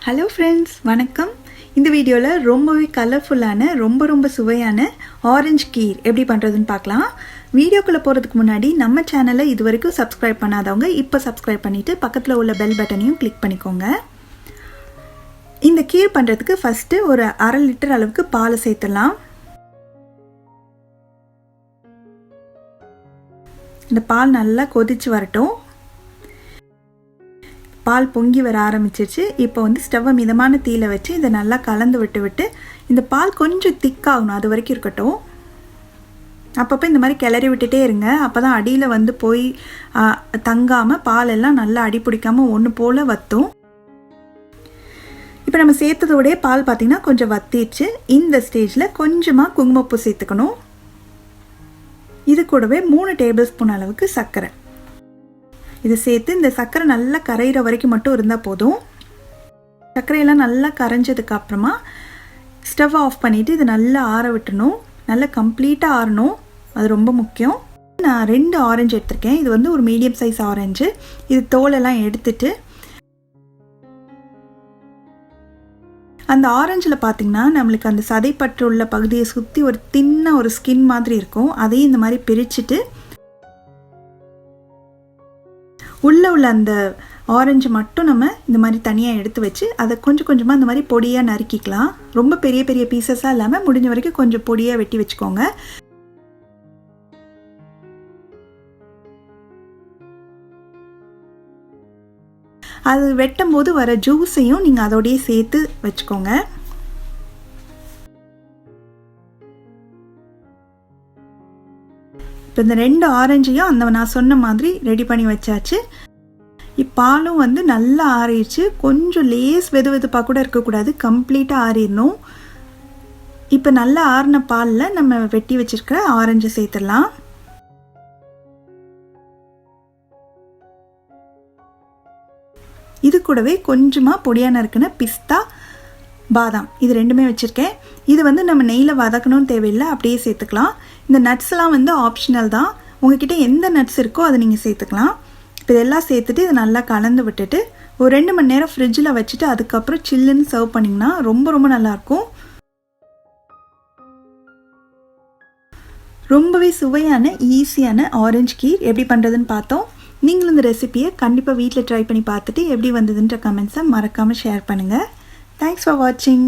Hello friends, வணக்கம். இந்த வீடியோவில் ரொம்பவே கலர்ஃபுல்லான ரொம்ப சுவையான ஆரஞ்சு கீர் எப்படி பண்ணுறதுன்னு பார்க்கலாம். வீடியோக்குள்ளே போகிறதுக்கு முன்னாடி நம்ம சேனலை இது வரைக்கும் சப்ஸ்கிரைப் பண்ணாதவங்க இப்போ சப்ஸ்கிரைப் பண்ணிவிட்டு பக்கத்தில் உள்ள பெல் பட்டனையும் கிளிக் பண்ணிக்கோங்க. இந்த கீர் பண்ணுறதுக்கு ஃபஸ்ட்டு ஒரு 1/2 லிட்டர் அளவுக்கு பால் சேர்த்துடலாம். இந்த பால் நல்லா கொதிச்சு வரட்டும். பால் பொங்கி வர ஆரம்பிச்சிருச்சு. இப்போ ஸ்டவ்வை மிதமான தீயில வச்சு இதை நல்லா கலந்து விட்டு இந்த பால் கொஞ்சம் திக்காகணும், அது வரைக்கும் இருக்கட்டும். அப்பப்போ இந்த மாதிரி கிளறி விட்டுட்டே இருங்க. அப்போ தான் அடியில் போய் தங்காமல் பால் எல்லாம் நல்லா அடி பிடிக்காமல் ஒன்று போல் வற்றும். இப்போ நம்ம சேர்த்ததோடைய பால் பார்த்திங்கன்னா கொஞ்சம் வத்திடுச்சு. இந்த ஸ்டேஜில் கொஞ்சமாக குங்குமப்பூ சேர்த்துக்கணும். இது கூடவே 3 டேபிள் ஸ்பூன் அளவுக்கு சர்க்கரை இதை சேர்த்து இந்த சர்க்கரை நல்லா கரையிற வரைக்கும் மட்டும் இருந்தால் போதும். சர்க்கரையெல்லாம் நல்லா கரைஞ்சதுக்கு அப்புறமா ஸ்டவ் ஆஃப் பண்ணிவிட்டு இதை நல்லா ஆற விட்டுணும். நல்லா கம்ப்ளீட்டாக ஆறணும், அது ரொம்ப முக்கியம். நான் 2 ஆரஞ்சு எடுத்திருக்கேன். இது ஒரு மீடியம் சைஸ் ஆரஞ்சு. இது தோலெல்லாம் எடுத்துட்டு அந்த ஆரஞ்சில் பார்த்திங்கன்னா நம்மளுக்கு அந்த சதைப்பற்று உள்ள பகுதியை சுற்றி ஒரு தின்ன ஒரு ஸ்கின் மாதிரி இருக்கும். அதையும் இந்த மாதிரி பிரிச்சுட்டு உள்ளே உள்ள அந்த ஆரஞ்சு மட்டும் நம்ம இந்த மாதிரி தனியாக எடுத்து வச்சு அதை கொஞ்சம் கொஞ்சமாக இந்த மாதிரி பொடியாக நறுக்கிக்கலாம். ரொம்ப பெரிய பெரிய பீசஸாக இல்லாமல் முடிஞ்ச வரைக்கும் கொஞ்சம் பொடியாக வெட்டி வச்சுக்கோங்க. அது வெட்டும் போது வர ஜூஸையும் நீங்கள் அதோடையே சேர்த்து வச்சுக்கோங்க. இப்போ இந்த 2 ஆரஞ்சையும் நான் சொன்ன மாதிரி ரெடி பண்ணி வச்சாச்சு. பாலும் நல்லா ஆறிடுச்சு. கொஞ்சம் லேஸ் வெதுப்பாக கூட இருக்கக்கூடாது, கம்ப்ளீட்டாக ஆறிடணும். இப்போ நல்லா ஆறின பாலில் நம்ம வெட்டி வச்சிருக்கிற ஆரஞ்சு சேர்த்துடலாம். இது கூடவே கொஞ்சமாக பொடியாக நறுக்கின பிஸ்தா, பாதாம், இது 2மே வச்சுருக்கேன். இது நம்ம நெய்யில் வதக்கணும்னு தேவையில்லை, அப்படியே சேர்த்துக்கலாம். இந்த நட்ஸ்லாம் ஆப்ஷனல் தான். உங்ககிட்ட எந்த நட்ஸ் இருக்கோ அதை நீங்கள் சேர்த்துக்கலாம். இப்போ இதெல்லாம் சேர்த்துட்டு இதை நல்லா கலந்து விட்டுட்டு ஒரு 2 மணி நேரம் ஃப்ரிட்ஜில் வச்சுட்டு அதுக்கப்புறம் சில்லுன்னு சர்வ் பண்ணிங்கன்னா ரொம்ப நல்லாயிருக்கும். ரொம்பவே சுவையான ஈஸியான ஆரஞ்சு கீர் எப்படி பண்ணுறதுன்னு பார்த்தோம். நீங்களும் இந்த ரெசிபியை கண்டிப்பாக வீட்டில் ட்ரை பண்ணி பார்த்துட்டு எப்படி வந்ததுன்ற கமெண்ட்ஸை மறக்காமல் ஷேர் பண்ணுங்கள். Thanks for watching.